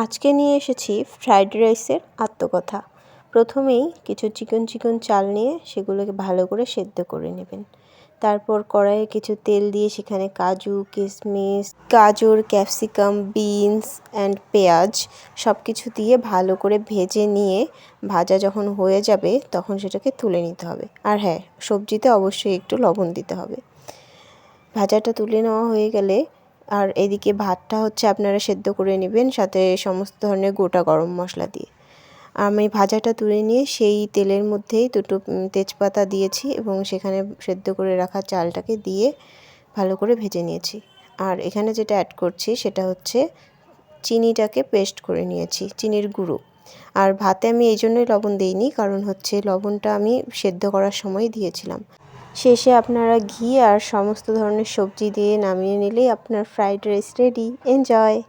আজকে নিয়ে এসেছি ফ্রাইড রাইসের আত্মকথা। প্রথমেই কিছু চিকন চাল নিয়ে সেগুলোকে ভালো করে সেদ্ধ করে নেবেন। তারপর কড়াইয়ে কিছু তেল দিয়ে সেখানে কাজু, কিশমিশ, গাজর, ক্যাপসিকাম, বিনস অ্যান্ড পেঁয়াজ সব কিছু দিয়ে ভালো করে ভেজে নিয়ে ভাজা যখন হয়ে যাবে তখন সেটাকে তুলে নিতে হবে। আর হ্যাঁ, সবজিতে অবশ্যই একটু লবণ দিতে হবে। ভাজাটা তুলে নেওয়া হয়ে গেলে আর এদিকে ভাতটা আপনারা সেদ্ধ করে নেবেন সাথে সমস্ত ধরনের গোটা গরম মশলা দিয়ে। আমি ভাজাটা তুলে নিয়ে সেই তেলের মধ্যেই দুটো তেজপাতা দিয়েছি এবং সেখানে সেদ্ধ করে রাখা চালটাকে দিয়ে ভালো করে ভেজে নিয়েছি। আর এখানে যেটা অ্যাড করছি সেটা চিনিটাকে পেস্ট করে নিয়েছি, চিনির গুঁড়ো। আর ভাতে আমি এই জন্যই লবণ দিইনি, কারণ লবণটা আমি সেদ্ধ করার সময় দিয়েছিলাম। শেষে আপনারা ঘি আর সমস্ত ধরনের সবজি দিয়ে নামিয়ে নিলেই আপনার ফ্রাইড রাইস রেডি। এনজয়!